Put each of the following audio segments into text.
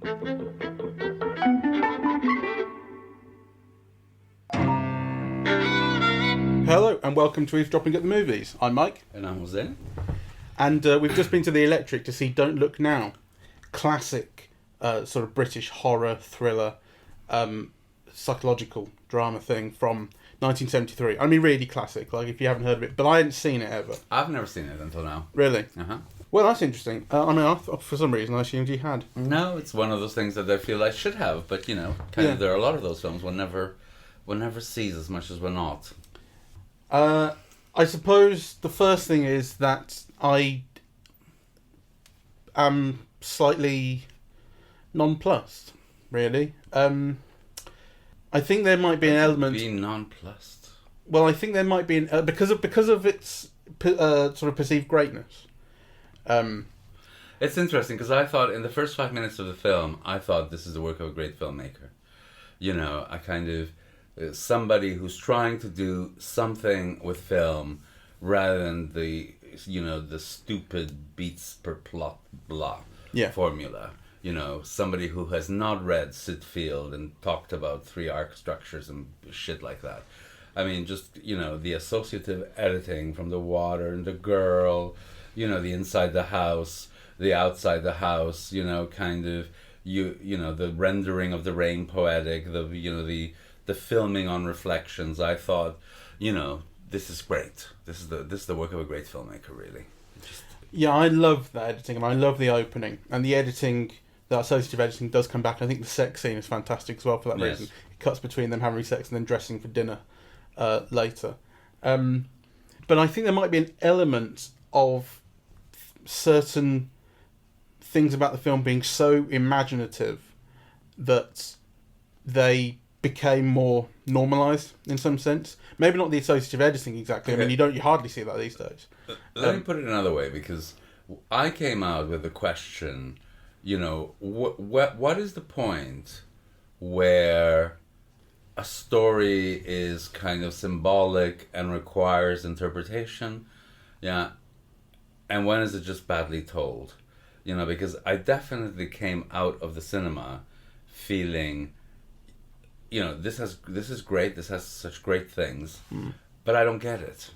Hello and welcome to Eavesdropping at the Movies. I'm Mike. And I'm Jose. And we've just been to the Electric to see Don't Look Now. Classic sort of British horror, thriller, psychological drama thing from 1973. I mean, really classic, like if you haven't heard of it. But I hadn't seen it ever. I've never seen it until now. Really? Uh-huh. Well, that's interesting. I mean, for some reason I assumed you had. No, it's one of those things that I feel I should have. But, you know, of, there are a lot of those films one never sees as much as one ought. I suppose the first thing is that I am slightly nonplussed, really. I think there might be an element... Being nonplussed? Well, I think there might be an... because of its sort of perceived greatness. It's interesting, because I thought, in the first 5 minutes of the film, I thought this is the work of a great filmmaker. You know, I kind of... somebody who's trying to do something with film rather than the stupid beats per plot formula. You know, somebody who has not read Sitfield and talked about 3 arc structures and shit like that. I mean, just, you know, the associative editing from the water and the girl, you know, the inside the house, the outside the house, you know, kind of, you know, the rendering of the rain poetic, the filming on reflections. I thought, you know, this is great. This is the work of a great filmmaker, really. Yeah, I love that editing, and I love the opening. And the editing, the associative editing does come back. I think the sex scene is fantastic as well for that reason. It cuts between them having sex and then dressing for dinner later. But I think there might be an element of certain things about the film being so imaginative that they became more normalised in some sense. Maybe not the associative editing exactly. Okay. I mean, you hardly see that these days. Let me put it another way, because I came out with the question, you know, what is the point where a story is kind of symbolic and requires interpretation, and when is it just badly told? You know, because I definitely came out of the cinema feeling, you know, this is great, this has such great things, but I don't get it.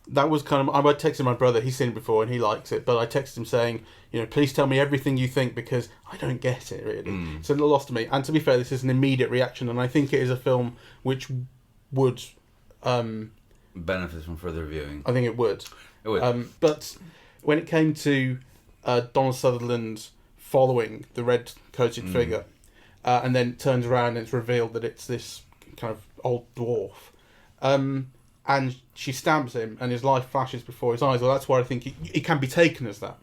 That was kind of... I texted my brother, he's seen it before and he likes it, but I texted him saying, you know, please tell me everything you think because I don't get it, really. It's a little lost to me. And to be fair, this is an immediate reaction, and I think it is a film which would... benefit from further viewing. I think it would. It would. But when it came to Donald Sutherland following the red-coated figure, and then turns around and it's revealed that it's this kind of old dwarf. And she stabs him and his life flashes before his eyes. Well, that's why I think it can be taken as that.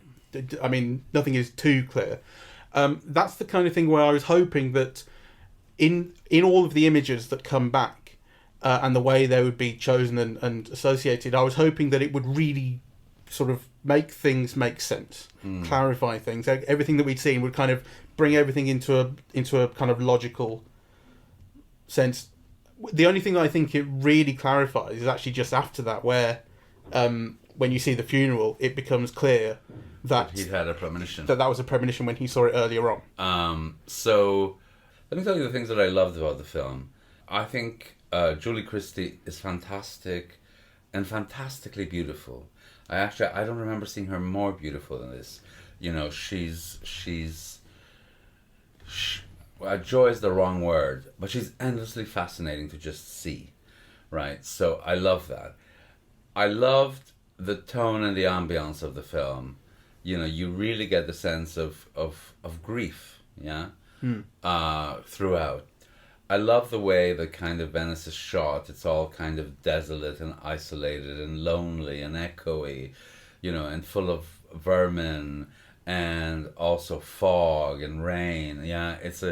I mean, nothing is too clear. That's the kind of thing where I was hoping that in all of the images that come back and the way they would be chosen and associated, I was hoping that it would really sort of make things make sense, clarify things. Everything that we'd seen would kind of bring everything into a kind of logical sense. The only thing that I think it really clarifies is actually just after that, where when you see the funeral, it becomes clear that he'd had a premonition. That was a premonition when he saw it earlier on. So let me tell you the things that I loved about the film. I think Julie Christie is fantastic and fantastically beautiful. I don't remember seeing her more beautiful than this. You know, joy is the wrong word, but she's endlessly fascinating to just see, right? So I love that. I loved the tone and the ambience of the film. You know, you really get the sense of grief, throughout. I love the way that kind of Venice is shot. It's all kind of desolate and isolated and lonely and echoey, you know, and full of vermin and also fog and rain. Yeah, it's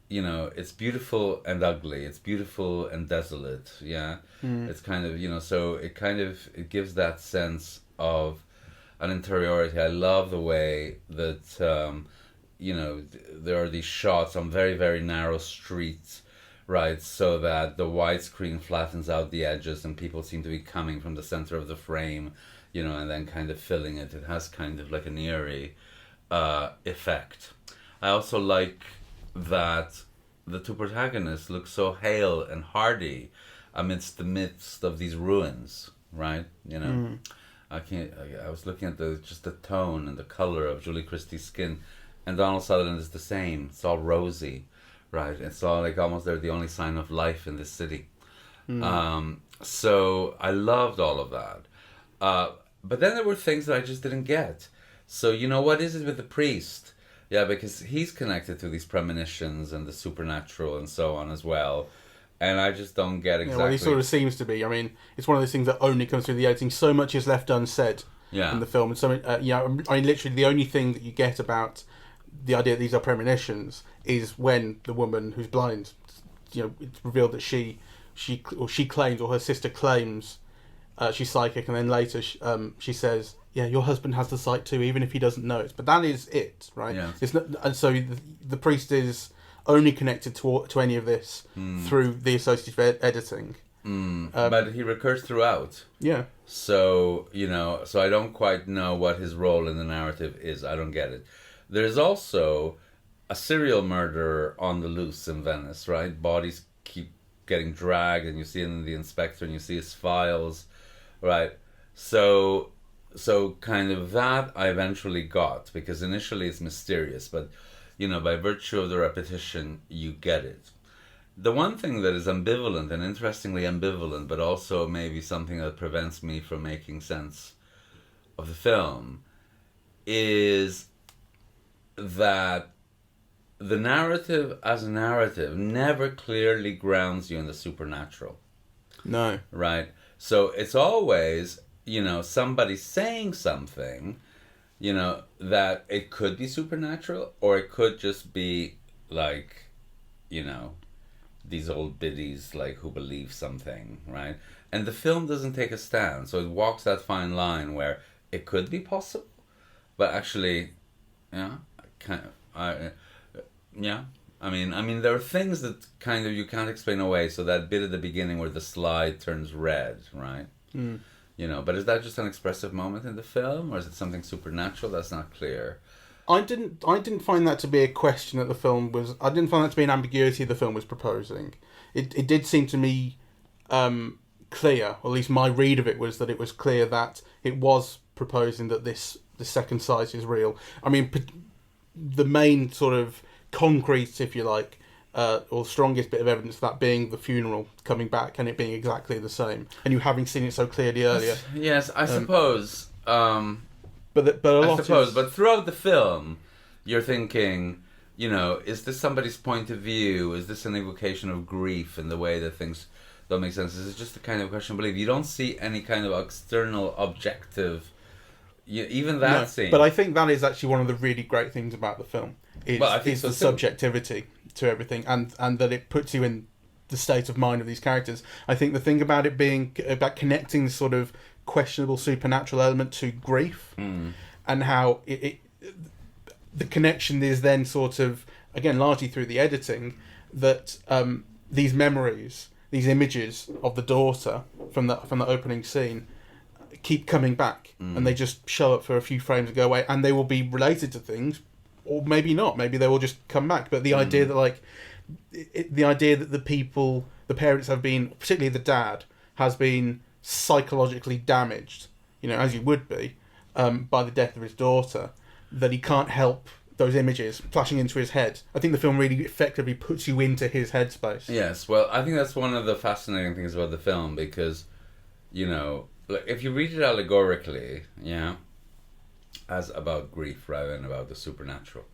you know, it's beautiful and ugly. It's beautiful and desolate. Yeah, it's kind of, you know, so it gives that sense of an interiority. I love the way that you know, there are these shots on very, very narrow streets, right, so that the widescreen flattens out the edges and people seem to be coming from the center of the frame, you know, and then kind of filling it. It has kind of like an eerie effect. I also like that the two protagonists look so hale and hardy amidst the midst of these ruins, right? You know, I was looking at just the tone and the color of Julie Christie's skin, and Donald Sutherland is the same. It's all rosy, right? It's all like almost they're the only sign of life in this city. So I loved all of that. But then there were things that I just didn't get. So, you know, what is it with the priest? Yeah, because he's connected to these premonitions and the supernatural and so on as well. And I just don't get exactly... well, he sort of seems to be. I mean, it's one of those things that only comes through the editing. So much is left unsaid in the film. And so, I mean, literally the only thing that you get about the idea that these are premonitions is when the woman who's blind, you know, it's revealed that she claims, or her sister claims, she's psychic, and then later she says, "Yeah, your husband has the sight too, even if he doesn't know it." But that is it, right? Yeah. It's not, and so the priest is only connected to any of this through the associative editing. But he recurs throughout. Yeah. So, you know, so I don't quite know what his role in the narrative is. I don't get it. There's also a serial murderer on the loose in Venice, right? Bodies keep getting dragged, and you see it in The Inspector, and you see his files, right? So kind of that I eventually got, because initially it's mysterious, but, you know, by virtue of the repetition, you get it. The one thing that is ambivalent, and interestingly ambivalent, but also maybe something that prevents me from making sense of the film, is that the narrative as a narrative never clearly grounds you in the supernatural. No. Right? So it's always, you know, somebody saying something, you know, that it could be supernatural, or it could just be like, you know, these old biddies like who believe something, right? And the film doesn't take a stand, so it walks that fine line where it could be possible, but actually, yeah, kind of, yeah. I mean, there are things that kind of you can't explain away. So that bit at the beginning where the slide turns red, right? You know, but is that just an expressive moment in the film, or is it something supernatural? That's not clear. I didn't find that to be a question that the film was. I didn't find that to be an ambiguity the film was proposing. It did seem to me clear, or at least my read of it was that it was clear that it was proposing that the second sight is real. I mean, the main sort of concrete, if you like, or strongest bit of evidence of that being the funeral coming back and it being exactly the same, and you having seen it so clearly earlier. Yes, I suppose. But throughout the film, you're thinking, you know, is this somebody's point of view? Is this an evocation of grief in the way that things don't make sense? Is it just a kind of question of belief? You don't see any kind of external, objective, even that scene. But I think that is actually one of the really great things about the film. Is the subjectivity to everything, and that it puts you in the state of mind of these characters. I think the thing about it being about connecting this sort of questionable supernatural element to grief, and how the connection is then sort of, again, largely through the editing, that these memories, these images of the daughter from the opening scene keep coming back, and they just show up for a few frames and go away, and they will be related to things, or maybe not. Maybe they will just come back. But the idea that the parents have been, particularly the dad, has been psychologically damaged, you know, as you would be, by the death of his daughter, that he can't help those images flashing into his head. I think the film really effectively puts you into his headspace. Yes, well, I think that's one of the fascinating things about the film, because, you know, like, if you read it allegorically, yeah, as about grief rather than about the supernatural,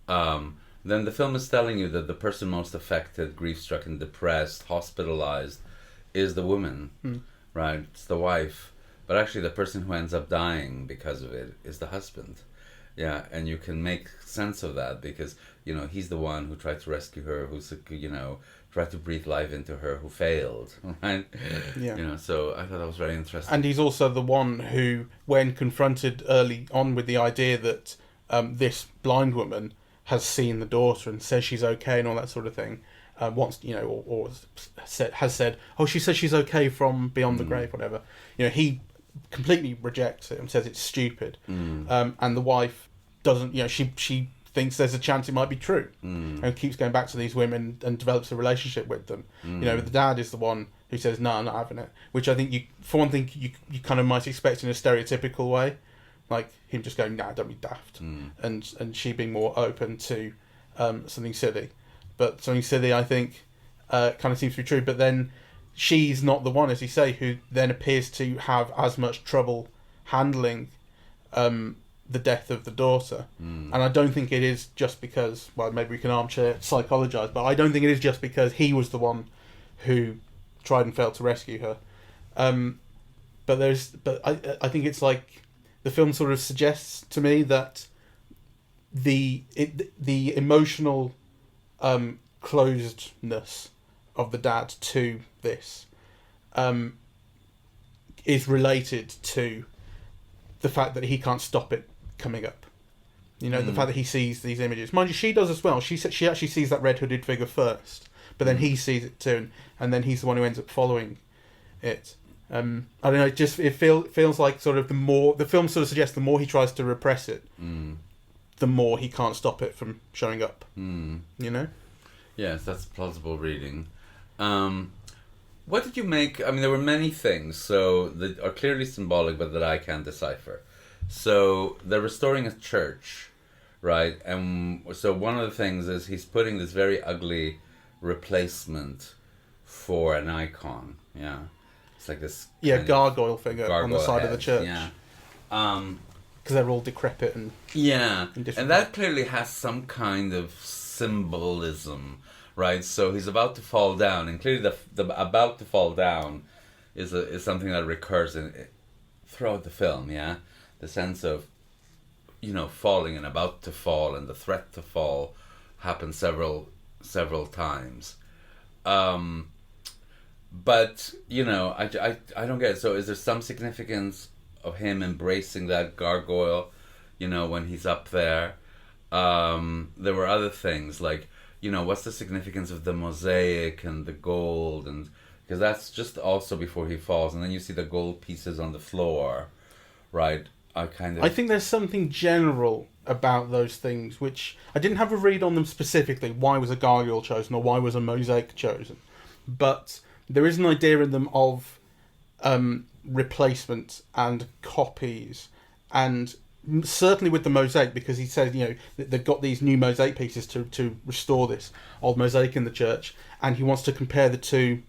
then the film is telling you that the person most affected, grief-stricken, depressed, hospitalized, is the woman, right? It's the wife. But actually the person who ends up dying because of it is the husband. Yeah, and you can make sense of that because, you know, he's the one who tried to rescue her, who's, you know, tried to breathe life into her, who failed, right? Yeah. You know, so I thought that was very interesting. And he's also the one who, when confronted early on with the idea that this blind woman has seen the daughter and says she's okay and all that sort of thing, wants, you know, or has said, oh, she says she's okay from beyond the grave, whatever. You know, he completely rejects it and says it's stupid. And the wife doesn't, she thinks there's a chance it might be true, and keeps going back to these women and develops a relationship with them. The dad is the one who says, no, I'm not having it, which I think for one thing you kind of might expect in a stereotypical way, like him just going, nah, don't be daft, and she being more open to something silly. But something silly, I think, kind of seems to be true. But then she's not the one, as you say, who then appears to have as much trouble handling the death of the daughter. And I don't think it is just because, well, maybe we can armchair psychologise, but I don't think it is just because he was the one who tried and failed to rescue her. But I think it's like the film sort of suggests to me that the emotional closedness of the dad to this is related to the fact that he can't stop it coming up. The fact that he sees these images. Mind you, she does as well. She actually sees that red hooded figure first, but then he sees it too, and then he's the one who ends up following it. I don't know. It feels like sort of the film sort of suggests the more he tries to repress it, the more he can't stop it from showing up. Yes, that's plausible reading. What did you make? I mean, there were many things that are clearly symbolic, but that I can't decipher. So they're restoring a church, right? And so one of the things is he's putting this very ugly replacement for an icon. Yeah, it's like this. Yeah, gargoyle figure on the side of the church. Yeah. Because they're all decrepit and and that clearly has some kind of symbolism, right? So he's about to fall down, and clearly the about to fall down is something that recurs throughout the film. Yeah, the sense of falling and about to fall, and the threat to fall happens several times. But I don't get it. So is there some significance of him embracing that gargoyle, when he's up there? There were other things like, what's the significance of the mosaic and the gold, and because that's just also before he falls, and then you see the gold pieces on the floor, right? I think there's something general about those things which I didn't have a read on them specifically. Why was a gargoyle chosen, or why was a mosaic chosen? But there is an idea in them of replacement and copies, and certainly with the mosaic, because he said they've got these new mosaic pieces to restore this old mosaic in the church, and he wants to compare the two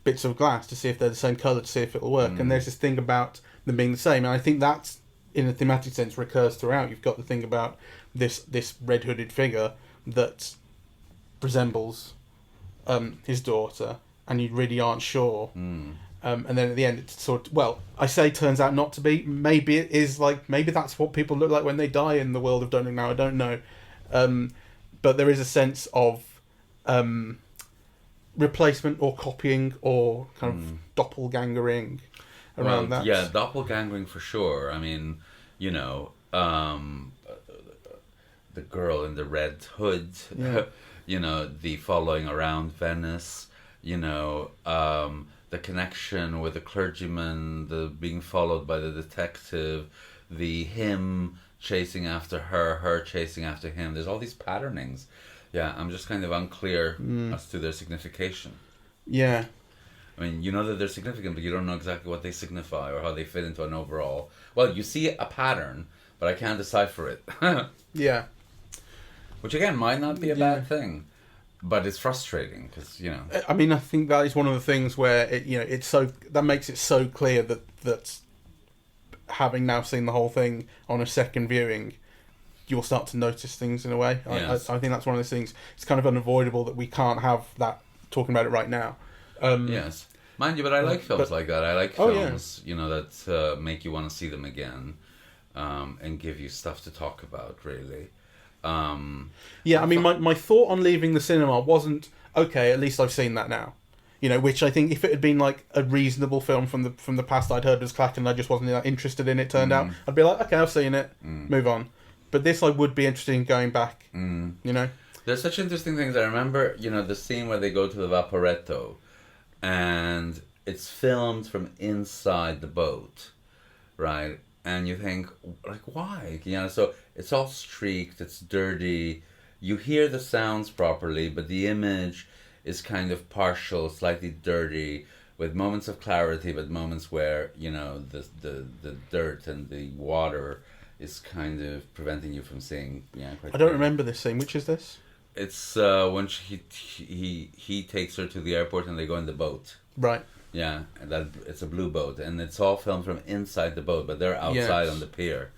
bits of glass to see if they're the same colour, to see if it'll work. And there's this thing about them being the same, and I think that's, in a thematic sense, recurs throughout. You've got the thing about this red hooded figure that resembles his daughter, and you really aren't sure. And then at the end, it's sort of, well, I say turns out not to be. Maybe it is maybe that's what people look like when they die in the world of Don't Look Now. I don't know. But there is a sense of replacement or copying or kind of doppelgangering around that. Yeah, doppelgangering for sure. I mean, the girl in the red hood, the following around Venice, the connection with the clergyman, the being followed by the detective, him chasing after her chasing after him. There's all these patternings. Yeah, I'm just kind of unclear as to their signification. Yeah. I mean, you know that they're significant, but you don't know exactly what they signify or how they fit into an overall. Well, you see a pattern, but I can't decipher it. Yeah. Which again might not be a bad thing. But it's frustrating because I mean, I think that is one of the things where it's so that makes it so clear that having now seen the whole thing on a second viewing, you'll start to notice things in a way. Yes. I think that's one of those things. It's kind of unavoidable that we can't have that talking about it right now. Yes, mind you, but I like films like that. I like films that make you want to see them again, and give you stuff to talk about. Really. I mean, my thought on leaving the cinema wasn't, okay, at least I've seen that now. Which I think if it had been like a reasonable film from the past I'd heard was classic and I just wasn't that interested in it, turned out, I'd be like, okay, I've seen it, move on. But this I would be interested in going back, There's such interesting things. I remember, the scene where they go to the Vaporetto, and it's filmed from inside the boat, right? and you think, like, why? You know, so it's all streaked, it's dirty. You hear the sounds properly, but the image is kind of partial, slightly dirty, with moments of clarity, but moments where, you know, the dirt and the water is kind of preventing you from seeing. Yeah, quite I don't clearly. remember this scene. Which is this? It's when he takes her to the airport and they go in the boat. Right. Yeah, and that it's a blue boat, and it's all filmed from inside the boat, but they're outside Yes. on the pier,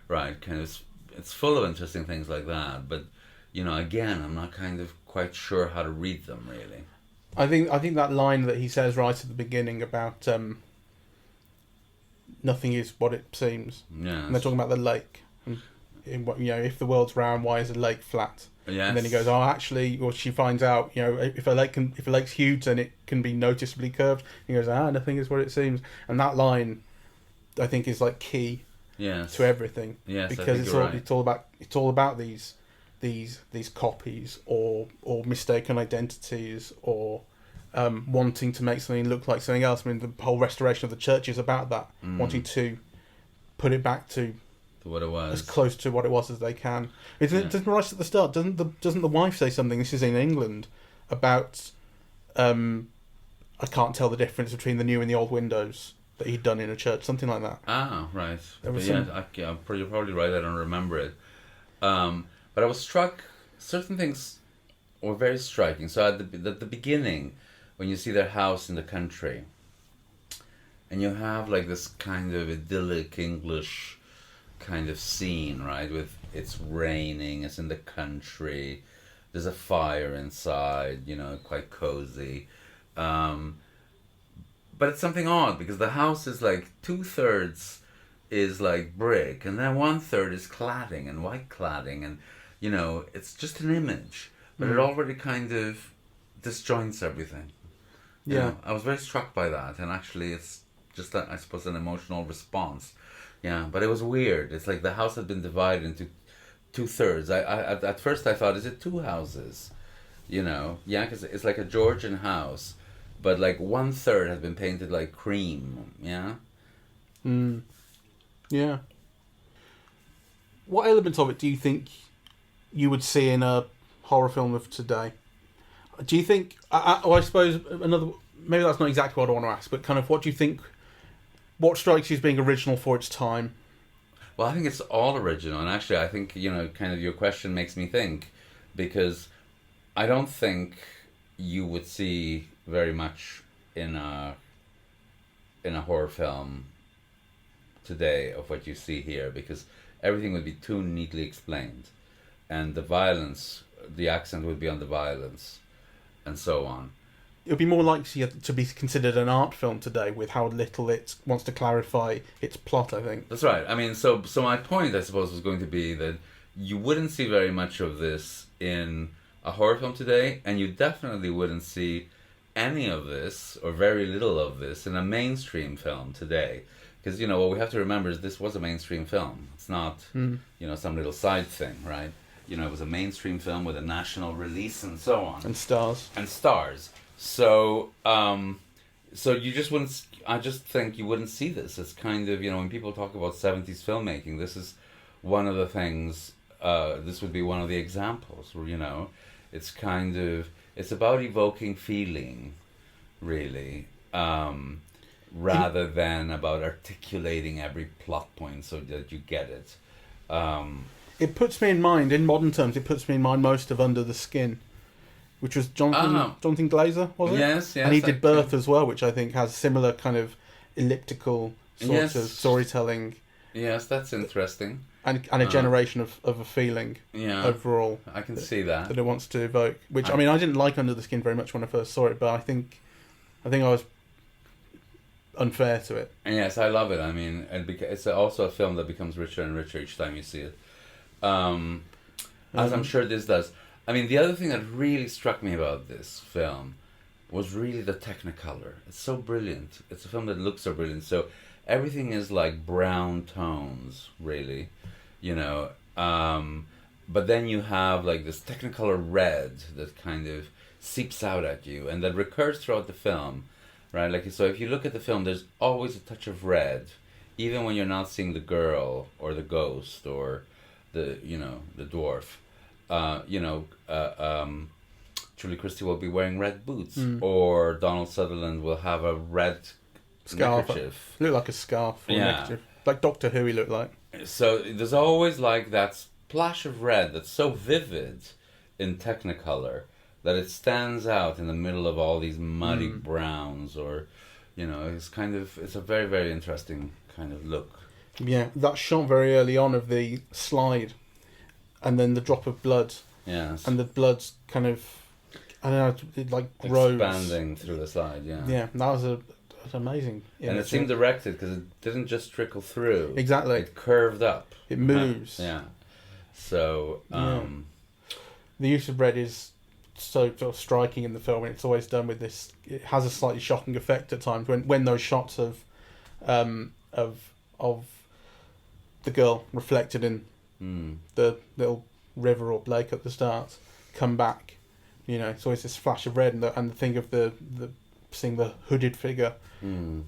right? Kind of, it's full of interesting things like that. But you know, again, I'm not kind of quite sure how to read them really. I think that line that he says right at the beginning about nothing is what it seems, Yeah, and they're talking about the lake. And you know, if the world's round, why is the lake flat? yes. And then he goes, oh, actually, or she finds out, you know, if a lake's huge, then it can be noticeably curved. He goes, nothing is what it seems. And that line, I think, is like key Yes. to everything. Yes, I because think it's you're all right. it's all about these copies or mistaken identities or wanting to make something look like something else. I mean, the whole restoration of the church is about that, wanting to put it back to What it was. as close to what it was as they can. Doesn't right at the start? Doesn't the wife say something? This is in England about I can't tell the difference between the new and the old windows that he'd done in a church, something like that. Ah, right. There But was yeah, some- you're probably right. I don't remember it. But I was struck. Certain things were very striking. So at the beginning, when you see their house in the country, and you have like this kind of idyllic English kind of scene, right? With it's raining, it's in the country, there's a fire inside, you know, quite cozy. But it's something odd because the house is like 2/3 is like brick, and then 1/3 is cladding and white cladding, and you know, it's just an image, but it already kind of disjoints everything. You Yeah. know, I was very struck by that, and actually, it's just I suppose an emotional response. Yeah, but it was weird. It's like the house had been divided into 2/3. At first I thought, is it two houses? You know, yeah, because it's like a Georgian house, but like 1/3 had been painted like cream. Yeah. Yeah. What elements of it do you think you would see in a horror film of today? Do you think? I suppose another. Maybe that's not exactly what I want to ask, but kind of what do you think? What strikes you as being original for its time? Well, I think it's all original, and actually, I think you know, kind of your question makes me think, because I don't think you would see very much in a horror film today of what you see here, because everything would be too neatly explained, and the violence, the accent would be on the violence, and so on. It would be more likely to be considered an art film today, with how little it wants to clarify its plot. I think. That's right. I mean, so my point, I suppose, was going to be that you wouldn't see very much of this in a horror film today, and you definitely wouldn't see any of this, or very little of this, in a mainstream film today. Because, you know, what we have to remember is this was a mainstream film. It's not, you know, some little side thing, right? You know, it was a mainstream film with a national release and so on. And stars. And stars. So, so you just wouldn't. I just think you wouldn't see this. It's kind of, you know, when people talk about 70s filmmaking, this is one of the things. This would be one of the examples where, you know, it's kind of, it's about evoking feeling, really, rather than about articulating every plot point so that you get it. It puts me in mind, in modern terms, it puts me in mind most of Under the Skin, which was Jonathan Glazer, was it? Yes, yes. And he did Birth as well, which I think has similar kind of elliptical sort of storytelling. Yes, that's interesting. And a generation of a feeling overall. I can see that. That it wants to evoke. Which, I mean, I didn't like Under the Skin very much when I first saw it, but I think I was unfair to it. And yes, I love it. I mean, it's also a film that becomes richer and richer each time you see it. As I'm sure this does. I mean, the other thing that really struck me about this film was really the Technicolor. It's so brilliant. It's a film that looks so brilliant. So everything is like brown tones, really, you know. But then you have like this Technicolor red that kind of seeps out at you and that recurs throughout the film, right? Like, so if you look at the film, there's always a touch of red even when you're not seeing the girl or the ghost or the dwarf, Julie Christie will be wearing red boots, or Donald Sutherland will have a red Scarf. neckerchief. Look like a scarf or a Yeah. neckerchief. Like Doctor Who he looked like. So there's always like that splash of red that's so vivid in Technicolor that it stands out in the middle of all these muddy browns, or it's a very, very interesting kind of look. Yeah, that shot very early on of the slide, and then the drop of blood, Yes. and the blood's kind of, I don't know, it like grows. Expanding through the slide, yeah. Yeah, that was an amazing image. And it seemed directed because it didn't just trickle through. Exactly. It curved up. It moves. Yeah. So, The use of red is so sort of striking in the film, and it's always done with this. It has a slightly shocking effect at times when those shots of the girl reflected in the little river or lake at the start come back. It's always this flash of red, and the thing of the seeing the hooded figure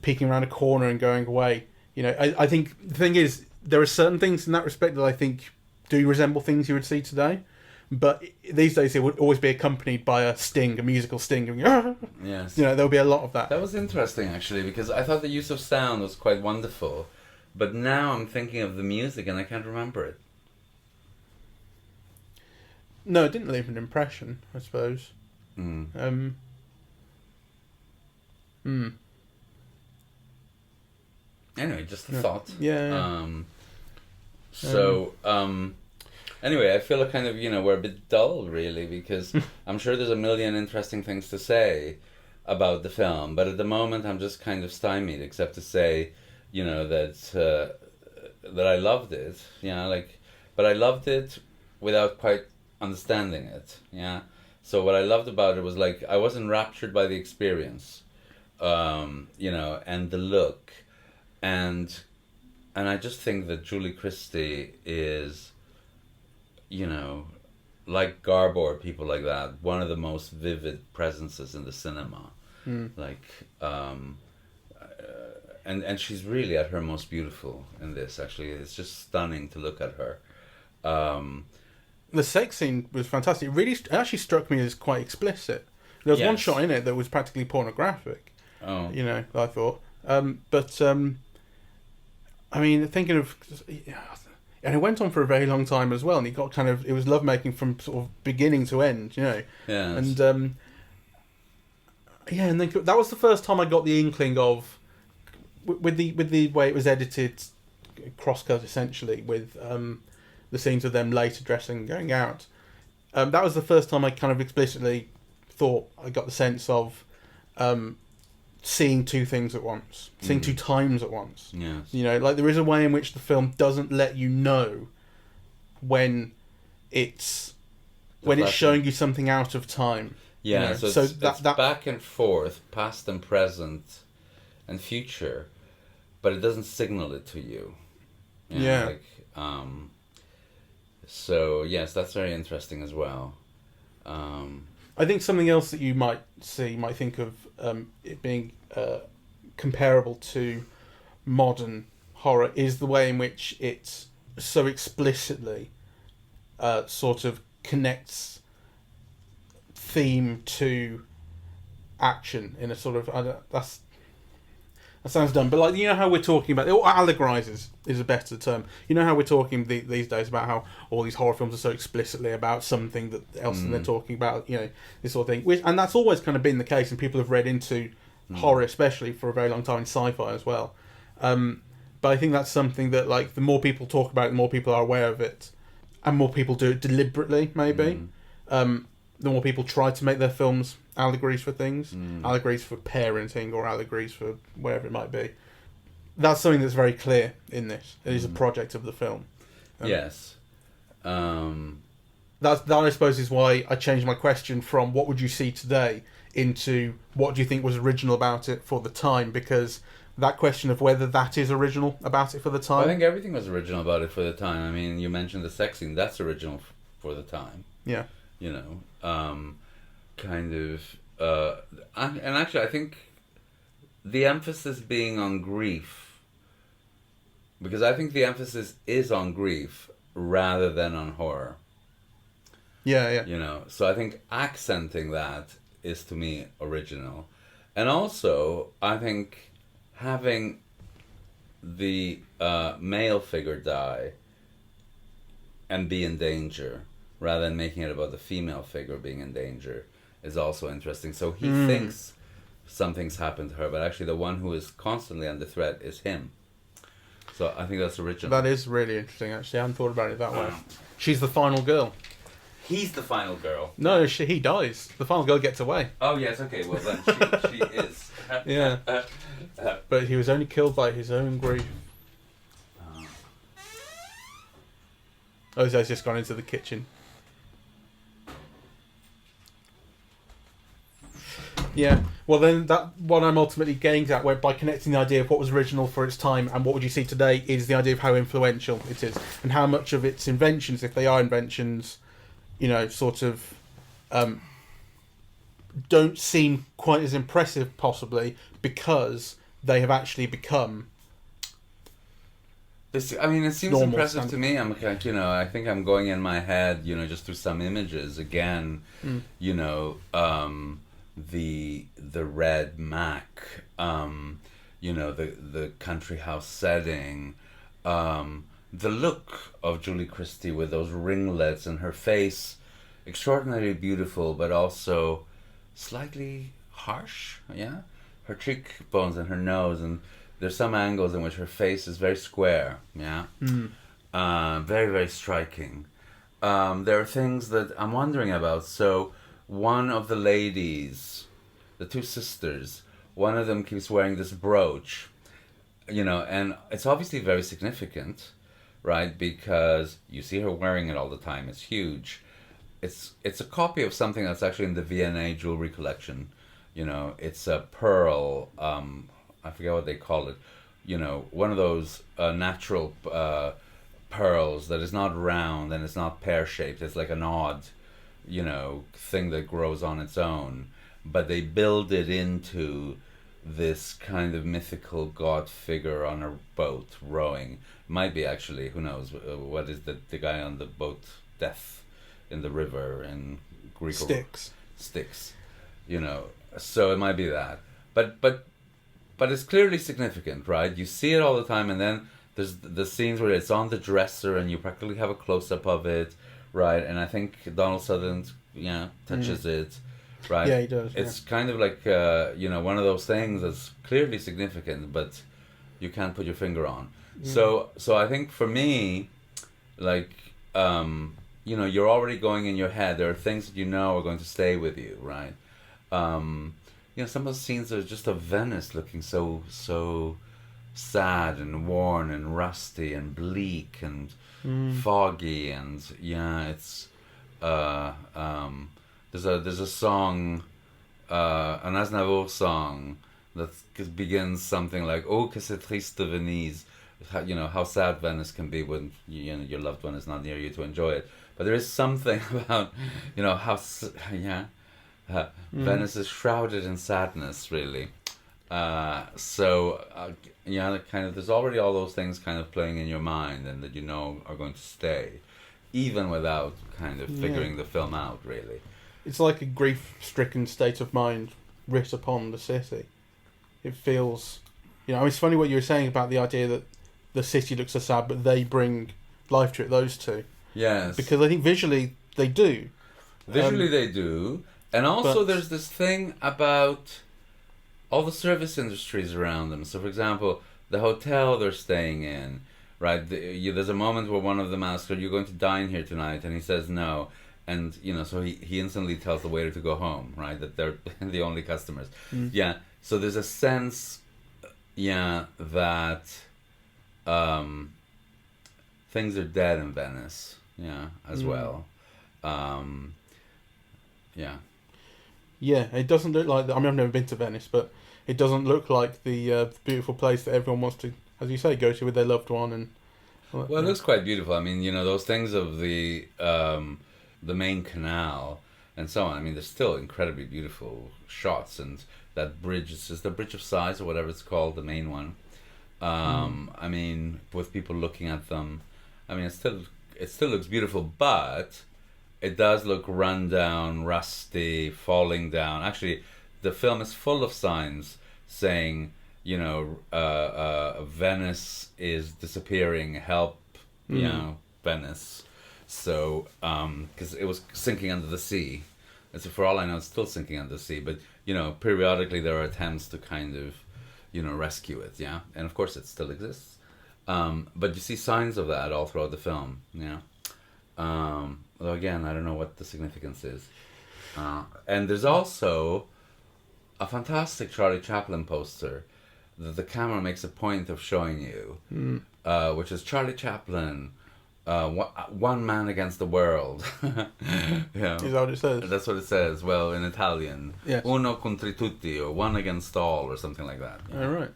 peeking around a corner and going away. I think the thing is, there are certain things in that respect that I think do resemble things you would see today. But these days it would always be accompanied by a musical sting. Going, yes. There'll be a lot of that. That was interesting, actually, because I thought the use of sound was quite wonderful. But now I'm thinking of the music and I can't remember it. No, it didn't leave an impression, I suppose. Anyway, just a thought. Yeah. Anyway, I feel kind of, we're a bit dull, really, because I'm sure there's a million interesting things to say about the film, but at the moment I'm just kind of stymied, except to say, that I loved it, but I loved it without quite understanding it, So what I loved about it was, I was enraptured by the experience, and the look, and I just think that Julie Christie is, like Garbo or people like that, one of the most vivid presences in the cinema. And she's really at her most beautiful in this, actually. It's just stunning to look at her. The sex scene was fantastic. It actually struck me as quite explicit. There was one shot in it that was practically pornographic. Oh. I thought. Thinking of... And it went on for a very long time as well, and it was lovemaking from sort of beginning to end, Yes. And and then that was the first time I got the inkling of, with the way it was edited, cross-cut essentially, with the scenes of them later dressing and going out. That was the first time I kind of explicitly thought I got the sense of seeing two things at once, seeing two times at once. Yes. There is a way in which the film doesn't let you know when it's showing you something out of time. Yeah, so it's back and forth, past and present and future, but it doesn't signal it to you. So yes, that's very interesting as well. I think something else that you might think of it being comparable to modern horror is the way in which it so explicitly sort of connects theme to action in a sort of that sounds dumb, but how we're talking about or allegorizes is a better term. How we're talking these days about how all these horror films are so explicitly about something else that they're talking about, this sort of thing. And that's always kind of been the case, and people have read into horror, especially for a very long time, in sci-fi as well. But I think that's something that the more people talk about it, the more people are aware of it, and more people do it deliberately, maybe. The more people try to make their films allegories for things, allegories for parenting or allegories for wherever it might be. That's something that's very clear in this. It is a project of the film. Yes. That I suppose is why I changed my question from what would you see today into what do you think was original about it for the time, because that question of whether that is original about it for the time. I think everything was original about it for the time. I mean, you mentioned the sex scene. That's original for the time. Yeah. And actually I think the emphasis being on grief because I think the emphasis is on grief rather than on horror. Yeah. You know, so I think accenting that is to me original. And also, I think having the male figure die and be in danger rather than making it about the female figure being in danger is also interesting. So he thinks something's happened to her, but actually the one who is constantly under threat is him. So I think that's original. That is really interesting, actually. I hadn't thought about it that way. She's the final girl. He's the final girl. No, he dies. The final girl gets away. Oh, yes, okay, well then she is. Yeah. But he was only killed by his own grief. Oh, so he's just gone into the kitchen. Yeah. Well, then that what I'm ultimately getting at, where by connecting the idea of what was original for its time and what would you see today, is the idea of how influential it is and how much of its inventions, if they are inventions, you know, sort of don't seem quite as impressive, possibly because they have actually become. I mean, it seems normal impressive standard. to me. I'm like, you know, I think I'm going in my head, you know, just through some images again. You know, the red Mac, you know, the country house setting, the look of Julie Christie with those ringlets and her face, extraordinarily beautiful, but also slightly harsh. Yeah, her cheekbones and her nose, and there's some angles in which her face is very square. Yeah, very, very striking. There are things that I'm wondering about. So one of the ladies, the two sisters, one of them keeps wearing this brooch, you know, and it's obviously very significant, right? Because you see her wearing it all the time. It's huge. It's a copy of something that's actually in the V&A jewelry collection. You know, it's a pearl, I forget what they call it, you know, one of those natural pearls that is not round and it's not pear-shaped. It's like an odd, you know, thing that grows on its own. But they build it into this kind of mythical god figure on a boat rowing. Might be actually, who knows, what is the guy on the boat, Death in the river in Greek. Styx, you know. So it might be that. But it's clearly significant, right? You see it all the time, and then there's the scenes where it's on the dresser and you practically have a close-up of it, right? And I think Donald Sutherland, touches it, right? Yeah, he does. It's kind of like, you know, one of those things that's clearly significant, but you can't put your finger on. So I think for me, like, you know, you're already going in your head. There are things that you know are going to stay with you, right? You know, some of the scenes are just of Venice looking so sad and worn and rusty and bleak and foggy, and it's there's a song, an Aznavour song that begins something like "Oh que c'est triste Venise," you know, how sad Venice can be when you know your loved one is not near you to enjoy it. But there is something about, you know, how Venice is shrouded in sadness, really. Kind of, there's already all those things kind of playing in your mind and that you know are going to stay, even without kind of figuring the film out, really. It's like a grief-stricken state of mind writ upon the city. It feels, you know, I mean, it's funny what you were saying about the idea that the city looks so sad, but they bring life to it, those two. Yes. Because I think visually they do. Visually they do. And also there's this thing about all the service industries around them. So, for example, the hotel they're staying in, right? There's a moment where one of them asks, "Are you going to dine here tonight?" And he says no. And, you know, so he instantly tells the waiter to go home, right? That they're the only customers. Yeah. So there's a sense, that things are dead in Venice, as well. Yeah, it doesn't look like... I mean, I've never been to Venice, but it doesn't look like the beautiful place that everyone wants to, as you say, go to with their loved one. And well, it looks quite beautiful. I mean, you know, those things of the main canal and so on. I mean, there's still incredibly beautiful shots, and that bridge is the Bridge of Sighs or whatever it's called, the main one. I mean, with people looking at them, I mean, it still looks beautiful, but it does look run down, rusty, falling down. Actually, the film is full of signs saying, you know, Venice is disappearing. Help, you know, Venice. So, because it was sinking under the sea. And so for all I know, it's still sinking under the sea. But, you know, periodically there are attempts to kind of, you know, rescue it, yeah? And of course it still exists. But you see signs of that all throughout the film, yeah? Although again, I don't know what the significance is. And there's also a fantastic Charlie Chaplin poster that the camera makes a point of showing you, which is Charlie Chaplin, one man against the world. Yeah. Is that what it says? That's what it says. Well, in Italian, yes. Uno contro tutti, or one against all, or something like that. Yeah. All right.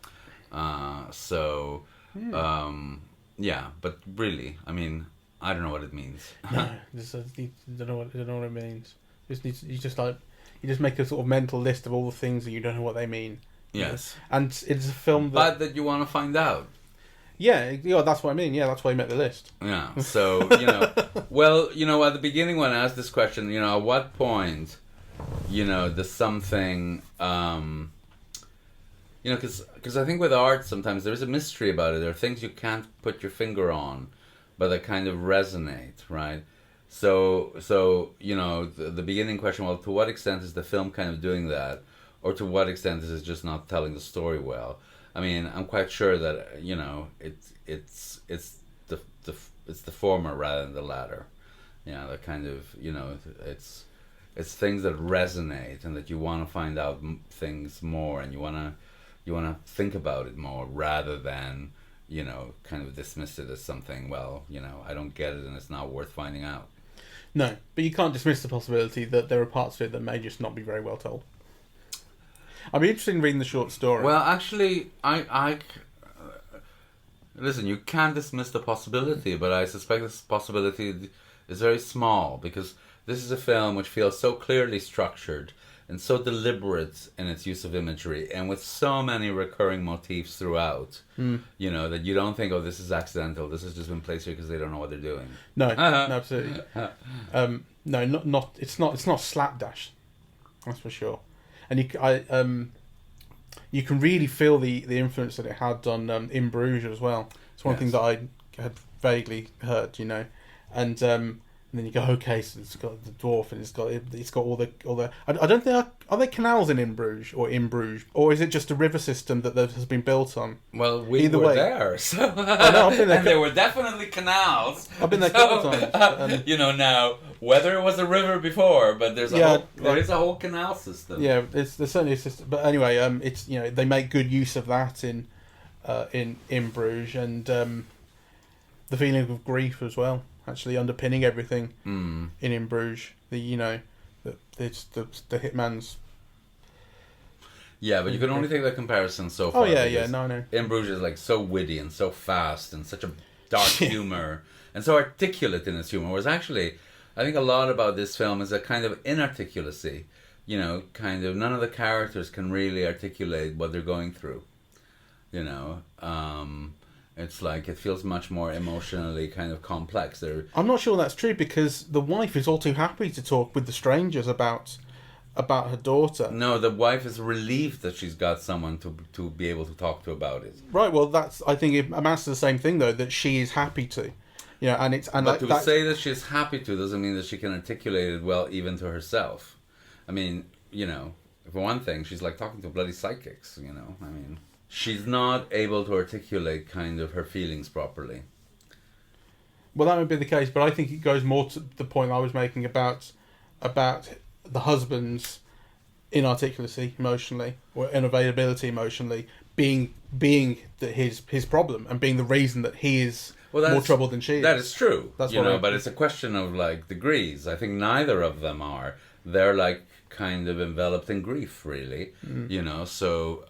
Yeah, but really, I mean, I don't know what it means. No, you don't know what it means. You just make a sort of mental list of all the things that you don't know what they mean. Yes. And it's a film that you want to find out. Yeah, that's what I mean. Yeah, that's why you make the list. Yeah. So, you know, well, you know, at the beginning when I asked this question, you know, at what point, you know, does something, you know, because I think with art sometimes there's a mystery about it. There are things you can't put your finger on, but that kind of resonate, right? So you know, the beginning question, well, to what extent is the film kind of doing that? Or to what extent is it just not telling the story well? I mean, I'm quite sure that, you know, it's the former rather than the latter. You know, the kind of, you know, it's things that resonate and that you want to find out things more, and you want to think about it more rather than, you know, kind of dismiss it as something, well, you know, I don't get it and it's not worth finding out. No, but you can't dismiss the possibility that there are parts of it that may just not be very well told. I'd be interested in reading the short story. Well, actually, I listen, you can dismiss the possibility, but I suspect this possibility is very small, because this is a film which feels so clearly structured and so deliberate in its use of imagery, and with so many recurring motifs throughout, you know, that you don't think, oh, this is accidental, this has just been placed here because they don't know what they're doing. No, no, absolutely. No, not. It's not slapdash. That's for sure. And you can really feel the influence that it had on In Bruges as well. It's one thing that I had vaguely heard, you know, and then you go, okay, so it's got the dwarf and it's got all the. I don't think are there canals in Bruges, or is it just a river system that has been built on? Well, we were there, so I've been there. And there were definitely canals. I've been there a couple of times. You know, now whether it was a river before, but there is a whole canal system. Yeah, there's certainly a system. But anyway, it's, you know, they make good use of that in Bruges, and the feeling of grief as well, actually underpinning everything in Bruges. It's the hitman's. Yeah, but you can only take that comparison so far. Oh yeah, no. In Bruges is like so witty and so fast and such a dark humor and so articulate in its humor. Whereas actually, I think a lot about this film is a kind of inarticulacy. You know, kind of none of the characters can really articulate what they're going through. You know, it's like it feels much more emotionally kind of complex. I'm not sure that's true, because the wife is all too happy to talk with the strangers about her daughter. No, the wife is relieved that she's got someone to be able to talk to about it. Right. Well, I think it amounts to the same thing, though, that she is happy to. You know, but to say that she's happy to doesn't mean that she can articulate it well, even to herself. I mean, you know, for one thing, she's like talking to bloody psychics. You know, I mean, she's not able to articulate kind of her feelings properly. Well, that would be the case, but I think it goes more to the point I was making about the husband's inarticulacy emotionally, or unavailability emotionally, being his problem, and being the reason that he is more trouble than she is. That is true. That's but it's a question of like degrees. I think neither of them are. They're like kind of enveloped in grief, really. You know, so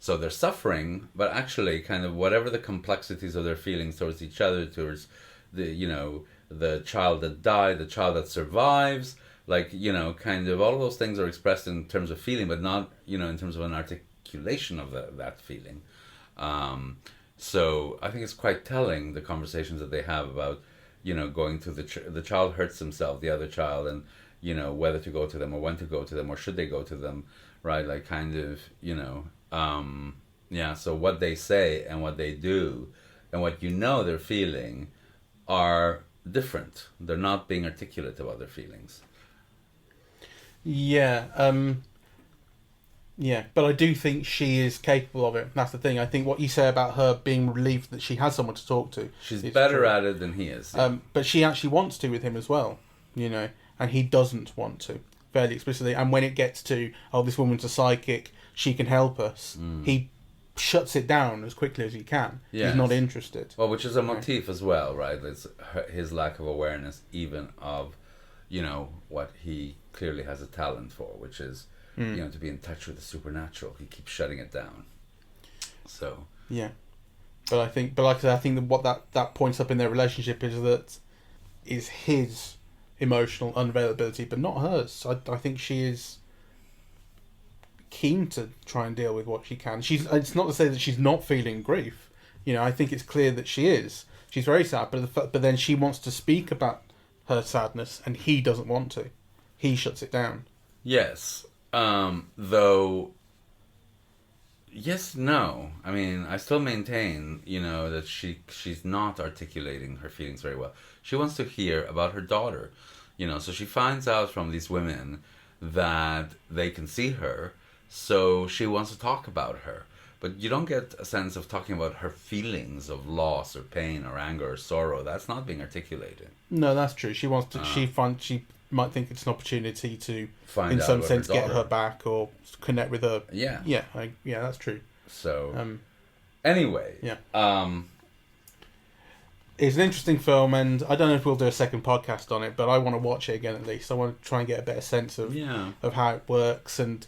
they're suffering, but actually kind of whatever the complexities of their feelings towards each other, towards the child that died, the child that survives, like, you know, kind of all of those things are expressed in terms of feeling, but not, you know, in terms of an articulation of that feeling. So I think it's quite telling, the conversations that they have about, going to the child hurts himself, the other child, and, whether to go to them or when to go to them or should they go to them, right? Like kind of, so what they say and what they do and what they're feeling are different. They're not being articulate about their feelings. Yeah, but I do think she is capable of it. That's the thing. I think what you say about her being relieved that she has someone to talk to. She's better at it than he is. Yeah. But she actually wants to with him as well, and he doesn't want to, fairly explicitly. And when it gets to, this woman's a psychic, she can help us, he shuts it down as quickly as he can. Yes. He's not interested. Well, which is a motif as well, right? It's his lack of awareness even of, what he clearly has a talent for, which is, to be in touch with the supernatural. He keeps shutting it down. So yeah, but like I said, I think that what that points up in their relationship is his emotional unavailability, but not hers. I think she is keen to try and deal with what she can. It's not to say that she's not feeling grief. I think it's clear that she is. She's very sad, but then she wants to speak about her sadness, and he doesn't want to. He shuts it down. Yes. Though, yes, no. I mean, I still maintain, that she's not articulating her feelings very well. She wants to hear about her daughter, so she finds out from these women that they can see her, so she wants to talk about her. But you don't get a sense of talking about her feelings of loss or pain or anger or sorrow. That's not being articulated. No, that's true. She wants to. She might think it's an opportunity to, find in out some sense, her get her back or connect with her. Yeah. Yeah, that's true. So, anyway. Yeah. It's an interesting film, and I don't know if we'll do a second podcast on it, but I want to watch it again at least. I want to try and get a better sense of how it works, and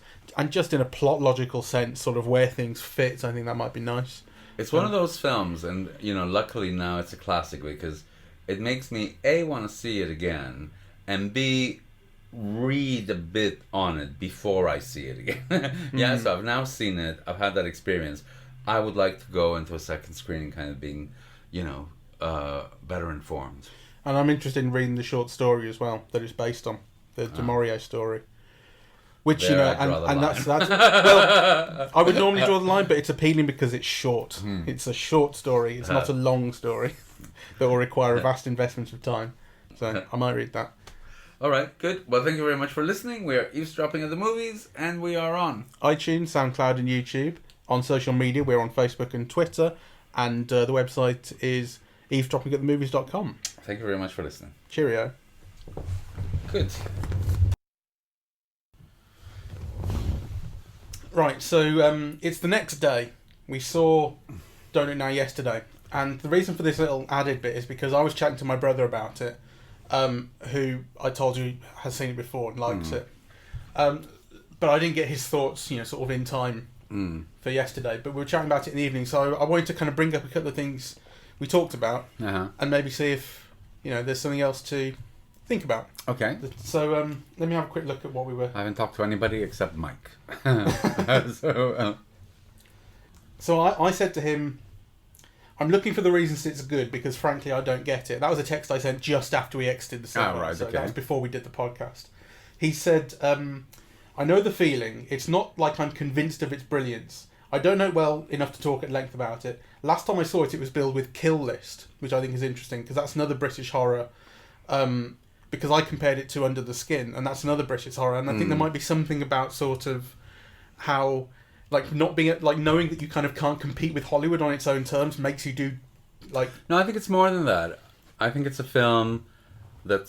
just in a plot logical sense, sort of where things fit. I think that might be nice. It's one of those films, and luckily now it's a classic because it makes me A, want to see it again, and B, read a bit on it before I see it again. So I've now seen it, I've had that experience. I would like to go into a second screening kind of being, better informed. And I'm interested in reading the short story as well that it's based on, the DeMario story. Which, and that's well, I would normally draw the line, but it's appealing because it's short. It's a short story, it's not a long story that will require a vast investment of time. So I might read that. Alright, good. Well, thank you very much for listening. We are Eavesdropping at the Movies, and we are on iTunes, SoundCloud and YouTube. On social media, we're on Facebook and Twitter, and the website is eavesdroppingatthemovies.com. Thank you very much for listening. Cheerio. Good. Right, so it's the next day. We saw Don't It Now yesterday, and the reason for this little added bit is because I was chatting to my brother about it, who I told you has seen it before and likes it. But I didn't get his thoughts, sort of in time for yesterday. But we were chatting about it in the evening, so I wanted to kind of bring up a couple of things we talked about, and maybe see if there's something else to think about. Okay. So let me have a quick look at what we were. I haven't talked to anybody except Mike. So I said to him, I'm looking for the reasons it's good because frankly I don't get it. That was a text I sent just after we exited the cinema. Oh, right, so okay. That was before we did the podcast. He said, I know the feeling. It's not like I'm convinced of its brilliance. I don't know well enough to talk at length about it. Last time I saw it, it was billed with Kill List, which I think is interesting because that's another British horror. Because I compared it to Under the Skin, and that's another British horror. And I think there might be something about sort of how, not being knowing that you kind of can't compete with Hollywood on its own terms makes you do, No, I think it's more than that. I think it's a film that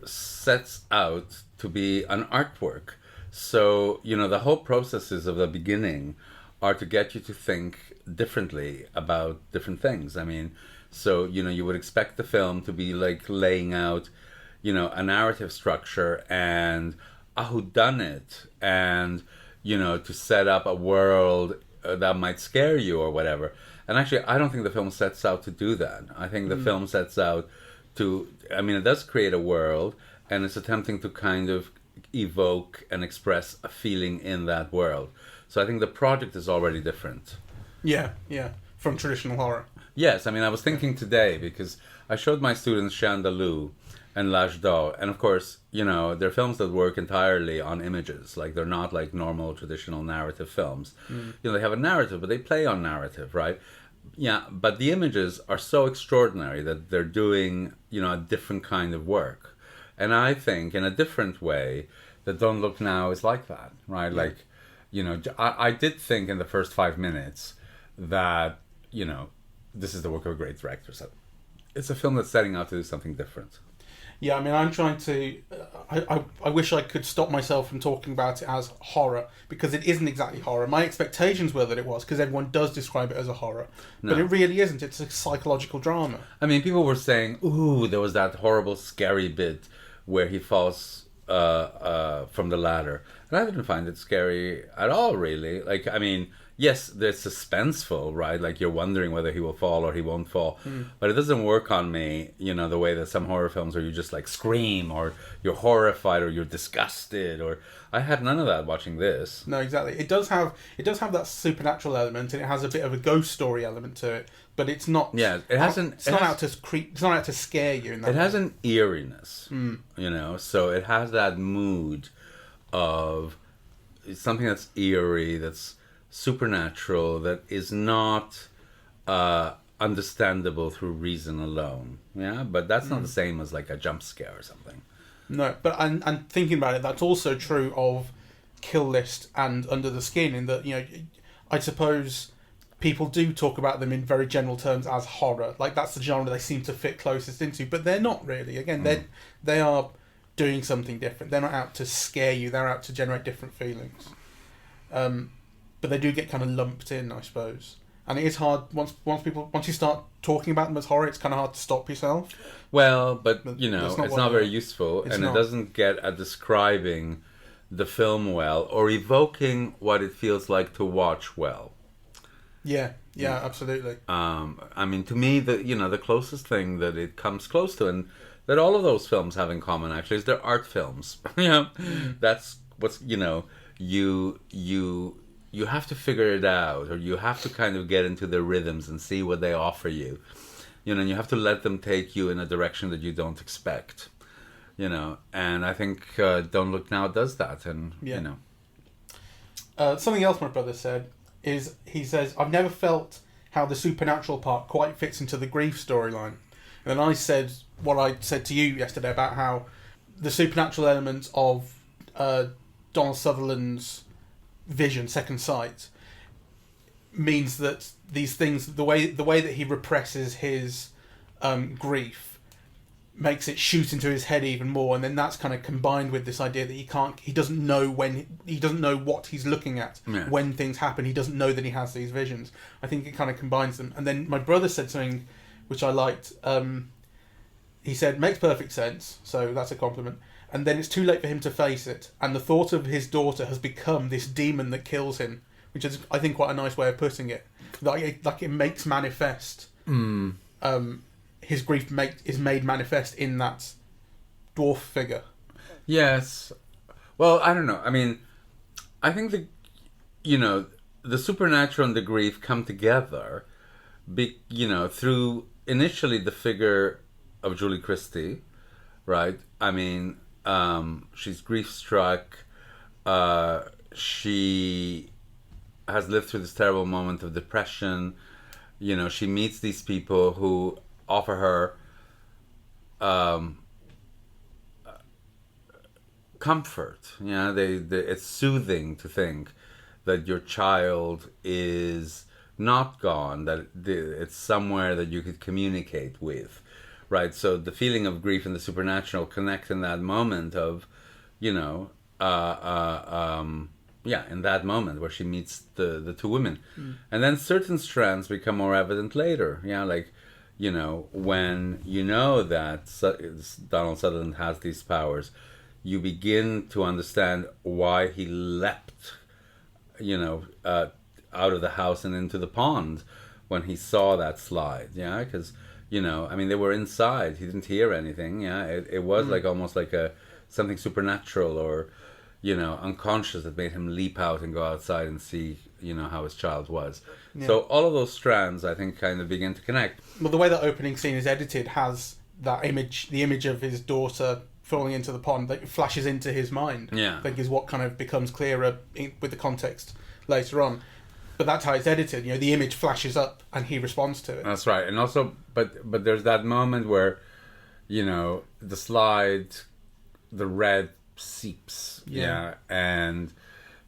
sets out to be an artwork. So, the whole processes of the beginning are to get you to think differently about different things. I mean, so, you would expect the film to be laying out, a narrative structure and a whodunit and, to set up a world that might scare you or whatever. And actually, I don't think the film sets out to do that. I think the film sets out to, it does create a world, and it's attempting to kind of evoke and express a feeling in that world. So I think the project is already different. Yeah, from traditional horror. Yes, I mean, I was thinking today because I showed my students Chandaloo and L'Âge d'Or, and of course, they're films that work entirely on images. Like, they're not like normal traditional narrative films. They have a narrative, but they play on narrative, right? Yeah, but the images are so extraordinary that they're doing, a different kind of work. And I think, in a different way, that Don't Look Now is like that, right? Yeah. Like, I did think in the first 5 minutes that, this is the work of a great director. So it's a film that's setting out to do something different. Yeah, I mean, I'm trying to... I wish I could stop myself from talking about it as horror, because it isn't exactly horror. My expectations were that it was, because everyone does describe it as a horror. No. But it really isn't. It's a psychological drama. I mean, people were saying, ooh, there was that horrible, scary bit where he falls from the ladder. And I didn't find it scary at all, really. Like, I mean... Yes, they're suspenseful, right? Like, you're wondering whether he will fall or he won't fall. But it doesn't work on me, the way that some horror films where you just, like, scream or you're horrified or you're disgusted. Or I had none of that watching this. No, exactly. It does have that supernatural element, and it has a bit of a ghost story element to it. But it's not... Yeah, it hasn't... It's not out to scare you in that way. It has an eeriness, so it has that mood of something that's eerie, that's... supernatural, that is not understandable through reason alone. Yeah, but that's not the same as like a jump scare or something. No, but and thinking about it, that's also true of Kill List and Under the Skin, in that, I suppose people do talk about them in very general terms as horror. Like, that's the genre they seem to fit closest into, but they're not really. Again, they are doing something different. They're not out to scare you. They're out to generate different feelings. But they do get kind of lumped in, I suppose. And it is hard, once you start talking about them as horror, it's kind of hard to stop yourself. Well, but it's not very useful, and it doesn't get at describing the film well, or evoking what it feels like to watch well. Yeah, absolutely. I mean, to me, the closest thing that it comes close to, and that all of those films have in common, actually, is they're art films. That's what's, you have to figure it out, or you have to kind of get into their rhythms and see what they offer you. And you have to let them take you in a direction that you don't expect. And I think Don't Look Now does that, and, Something else my brother said is, he says, I've never felt how the supernatural part quite fits into the grief storyline. And then I said what I said to you yesterday about how the supernatural element of Donald Sutherland's vision, Second Sight, means that these things, the way that he represses his grief, makes it shoot into his head even more, and then that's kind of combined with this idea that he doesn't know what he's looking at when things happen. He doesn't know that he has these visions. I think it kind of combines them. And then my brother said something which I liked. He said, makes perfect sense, so that's a compliment. And then it's too late for him to face it, and the thought of his daughter has become this demon that kills him, which is, I think, quite a nice way of putting it. Like it makes manifest. His grief is made manifest in that dwarf figure. Yes. Well, I don't know. I mean, I think the supernatural and the grief come together, through initially the figure of Julie Christie, right? I mean, she's grief-struck. She has lived through this terrible moment of depression. She meets these people who offer her comfort. It's soothing to think that your child is not gone, that it's somewhere that you could communicate with, right? So the feeling of grief and the supernatural connect in that moment of, in that moment where she meets the two women. And then certain strands become more evident later. When that Donald Sutherland has these powers, you begin to understand why he leapt, out of the house and into the pond when he saw that slide. Because, they were inside. He didn't hear anything. It was like almost like something supernatural or, unconscious that made him leap out and go outside and see, how his child was. Yeah. So all of those strands, I think, kind of begin to connect. Well, the way that opening scene is edited has that image, the image of his daughter falling into the pond, that flashes into his mind. Yeah. I think is what kind of becomes clearer with the context later on. But that's how it's edited. The image flashes up and he responds to it. That's right. And also, but there's that moment where, the slide, the red seeps. Yeah. And,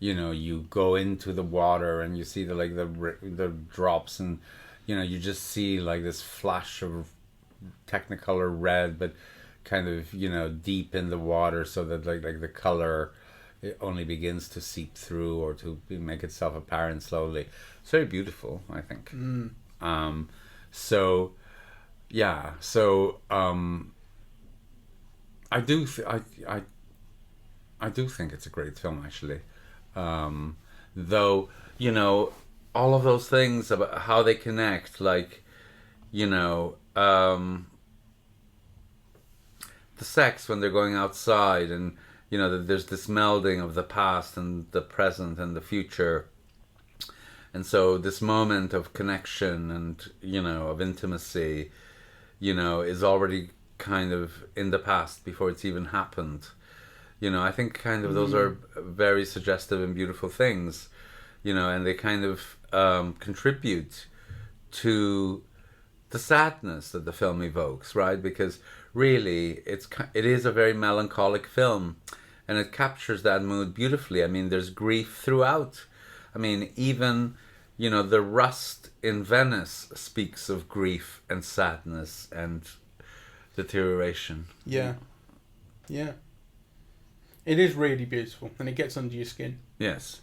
you go into the water and you see the drops and, you just see like this flash of Technicolor red, but kind of deep in the water, so that like the color, it only begins to seep through or to make itself apparent slowly. It's very beautiful, I think. I do think it's a great film, actually. Though all of those things about how they connect, like the sex when they're going outside, and there's this melding of the past and the present and the future, and so this moment of connection and of intimacy is already kind of in the past before it's even happened. I think kind of those are very suggestive and beautiful things, and they kind of contribute to the sadness that the film evokes, right? Because really, it is a very melancholic film, and it captures that mood beautifully. I mean, there's grief throughout. I mean, even the rust in Venice speaks of grief and sadness and deterioration. Yeah. It is really beautiful, and it gets under your skin. Yes,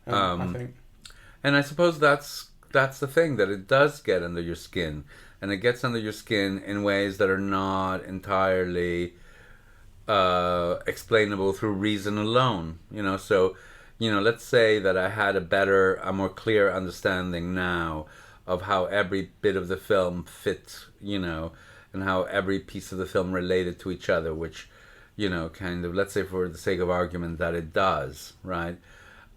I think. And I suppose that's the thing, that it does get under your skin. And it gets under your skin in ways that are not entirely explainable through reason alone. So, let's say that I had a more clear understanding now of how every bit of the film fit, and how every piece of the film related to each other, which, kind of, let's say for the sake of argument that it does, right?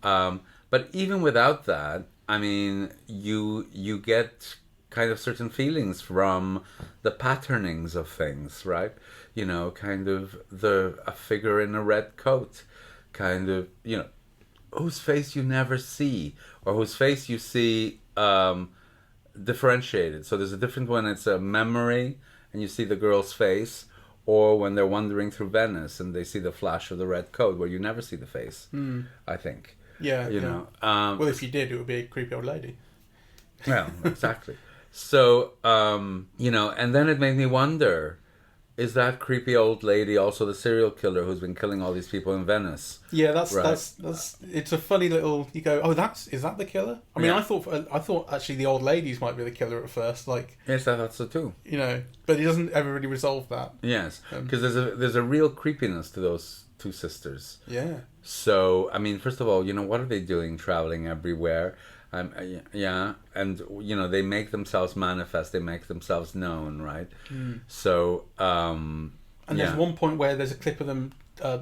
But even without that, I mean, you get kind of certain feelings from the patternings of things, right? Kind of a figure in a red coat, kind of, whose face you never see, or whose face you see differentiated. So there's a different one, it's a memory, and you see the girl's face, or when they're wandering through Venice and they see the flash of the red coat, where you never see the face, I think. Yeah. Well, if you did, it would be a creepy old lady. Well, exactly. So, and then it made me wonder, is that creepy old lady also the serial killer who's been killing all these people in Venice? Yeah, that's it's a funny little, you go, is that the killer? I mean, Yeah. I thought actually the old ladies might be the killer at first, like. Yes, I thought so too. But he doesn't ever really resolve that. Yes, because there's a real creepiness to those two sisters. Yeah. So, I mean, first of all, what are they doing traveling everywhere? Yeah, and they make themselves manifest, they make themselves known, right? So, and there's one point where there's a clip of them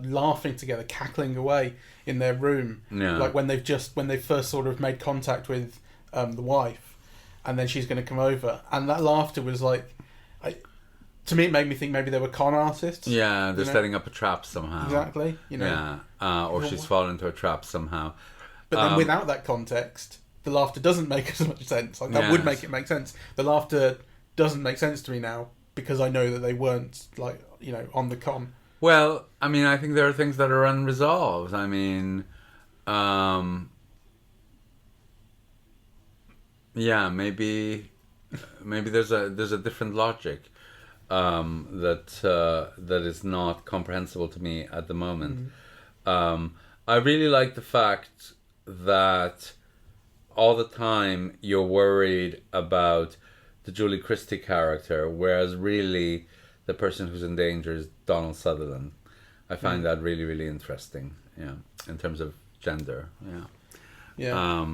laughing together, cackling away in their room, like when they first sort of made contact with the wife, and then she's going to come over, and that laughter was like, to me, it made me think maybe they were con artists. Yeah, they're setting up a trap somehow. Exactly. Yeah, or she's fallen into a trap somehow. But then without that context, the laughter doesn't make as much sense. Like that would make it make sense. The laughter doesn't make sense to me now because I know that they weren't on the con. Well, I mean, I think there are things that are unresolved. I mean, maybe there's a different logic that is not comprehensible to me at the moment. I really like the fact that all the time you're worried about the Julie Christie character, whereas really the person who's in danger is Donald Sutherland. I find that really, really interesting. Yeah, in terms of gender. Yeah.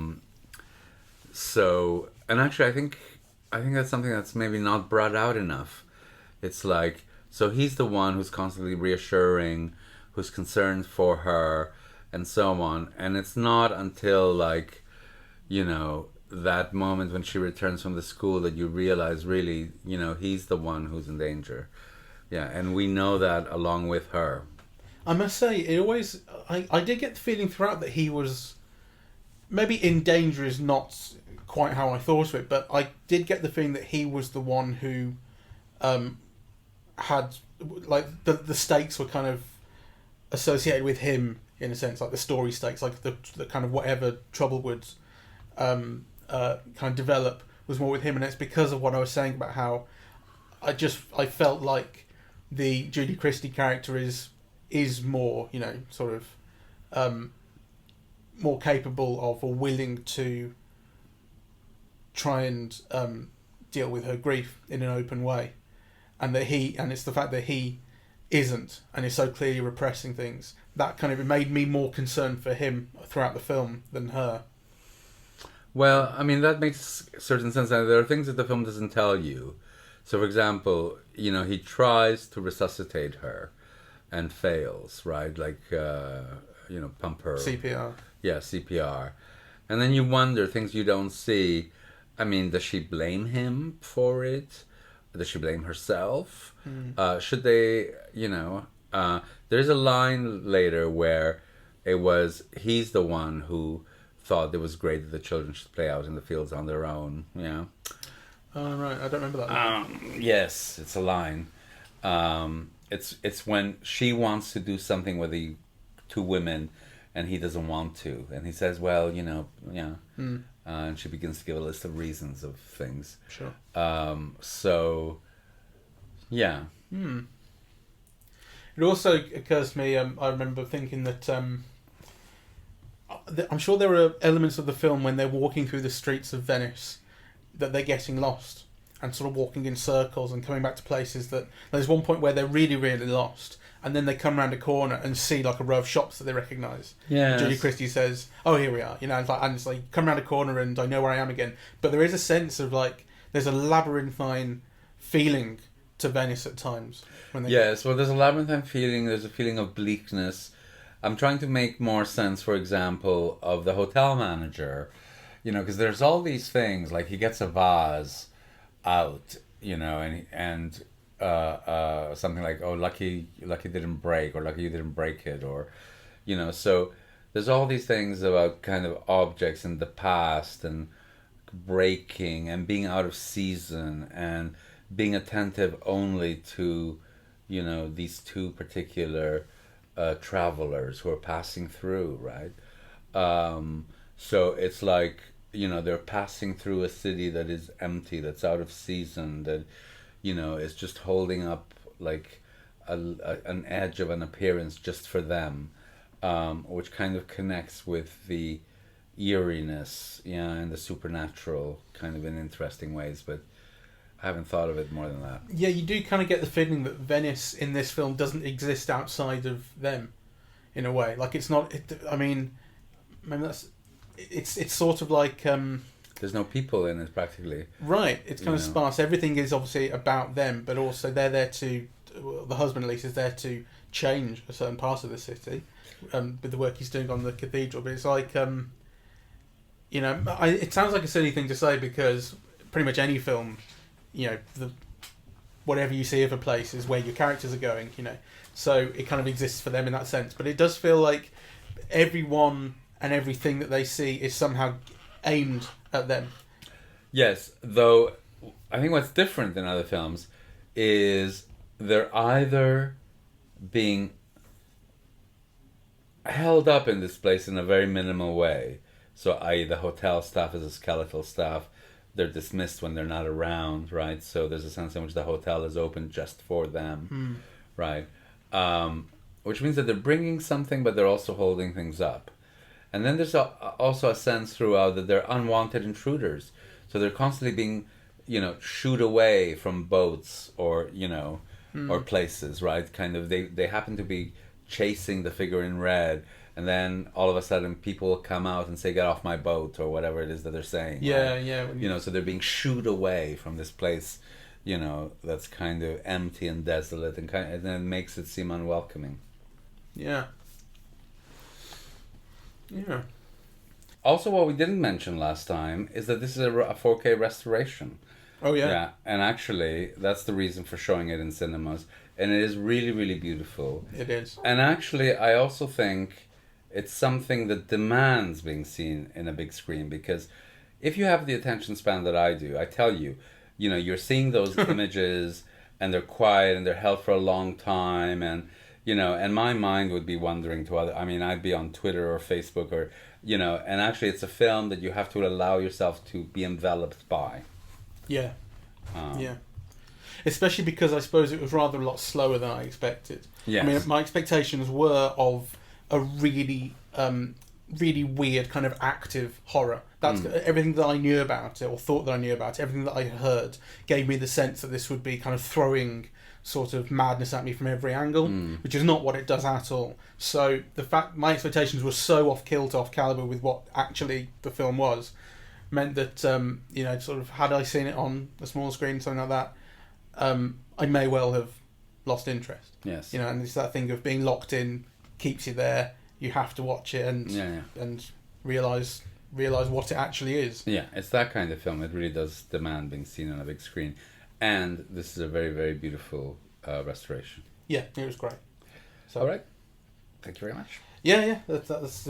So, and actually, I think that's something that's maybe not brought out enough. It's like, so he's the one who's constantly reassuring, who's concerned for her, and so on. And it's not until that moment when she returns from the school, that you realize really, he's the one who's in danger. Yeah, and we know that along with her. I must say, I did get the feeling throughout that he was, maybe in danger is not quite how I thought of it, but I did get the feeling that he was the one who had, like, the stakes were kind of associated with him, in a sense, like the story stakes, like the kind of whatever trouble would kind of develop was more with him, and it's because of what I was saying about how I felt like the Julie Christie character is more, sort of more capable of or willing to try and deal with her grief in an open way, and it's the fact that he isn't and is so clearly repressing things that kind of, it made me more concerned for him throughout the film than her. Well, I mean, that makes certain sense. There are things that the film doesn't tell you. So, for example, he tries to resuscitate her and fails, right? Like, pump her. CPR. Yeah, CPR. And then you wonder, things you don't see. I mean, does she blame him for it? Does she blame herself? Should they, there's a line later where he's the one who thought it was great that the children should play out in the fields on their own, Oh, right, I don't remember that. Yes, it's a line. It's when she wants to do something with the two women and he doesn't want to. And he says, well, and she begins to give a list of reasons of things. Sure. So, yeah. It also occurs to me, I remember thinking that I'm sure there are elements of the film when they're walking through the streets of Venice that they're getting lost and sort of walking in circles and coming back to places that... There's one point where they're really, really lost, and then they come around a corner and see like a row of shops that they recognise. Yeah. Julie Christie says, "Oh, here we are." It's like come around a corner and I know where I am again. But there is a sense of like there's a labyrinthine feeling to Venice at times. Yes, well, there's a labyrinthine feeling. There's a feeling of bleakness. I'm trying to make more sense, for example, of the hotel manager. Because there's all these things, like he gets a vase out, and something like, oh, lucky didn't break, or lucky you didn't break it, or, so there's all these things about kind of objects in the past and breaking and being out of season and being attentive only to, these two particular travelers who are passing through, right? So it's like, they're passing through a city that is empty, that's out of season, that, is just holding up like an edge of an appearance just for them, which kind of connects with the eeriness, and the supernatural kind of in interesting ways, but I haven't thought of it more than that. Yeah, you do kind of get the feeling that Venice in this film doesn't exist outside of them, in a way. Like, it's not... maybe that's... It's sort of like... There's no people in it, practically. Right, it's kind of sparse. Everything is obviously about them, but also they're there to... Well, the husband, at least, is there to change a certain part of the city with the work he's doing on the cathedral. But it's like... it sounds like a silly thing to say because pretty much any film... whatever you see of a place is where your characters are going, so it kind of exists for them in that sense. But it does feel like everyone and everything that they see is somehow aimed at them. Yes, though I think what's different than other films is they're either being held up in this place in a very minimal way, so i.e. the hotel staff is a skeletal staff. They're dismissed when they're not around, right? So there's a sense in which the hotel is open just for them, right? Which means that they're bringing something, but they're also holding things up. And then there's also a sense throughout that they're unwanted intruders. So they're constantly being, shooed away from boats or, or places, right? Kind of, they happen to be chasing the figure in red, and then all of a sudden people come out and say, "Get off my boat," or whatever it is that they're saying. Yeah, right? yeah. So they're being shooed away from this place, that's kind of empty and desolate, and then makes it seem unwelcoming. Yeah. Yeah. Also, what we didn't mention last time is that this is a 4K restoration. Oh yeah. Yeah, and actually, that's the reason for showing it in cinemas. And it is really, really beautiful. It is. And actually, I also think it's something that demands being seen in a big screen, because if you have the attention span that I do, I tell you, you're seeing those images and they're quiet and they're held for a long time, and and my mind would be wandering to other. I mean, I'd be on Twitter or Facebook or and actually, it's a film that you have to allow yourself to be enveloped by. Yeah. Yeah. Especially because I suppose it was rather a lot slower than I expected. Yes. I mean, my expectations were of a really, really weird kind of active horror. That's everything that I knew about it, or thought that I knew about it, everything that I heard gave me the sense that this would be kind of throwing sort of madness at me from every angle, which is not what it does at all. So the fact my expectations were so off kilter, off caliber with what actually the film was, meant that sort of had I seen it on a small screen, something like that, I may well have lost interest. Yes. And it's that thing of being locked in keeps you there. You have to watch it and realise what it actually is. Yeah, it's that kind of film. It really does demand being seen on a big screen, and this is a very, very beautiful restoration. Yeah, it was great. So, all right, thank you very much. Yeah. That's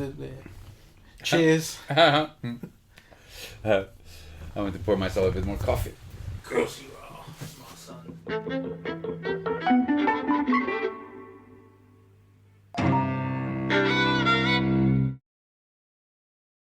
cheers. I want to pour myself a bit more coffee. Of course you are, my son.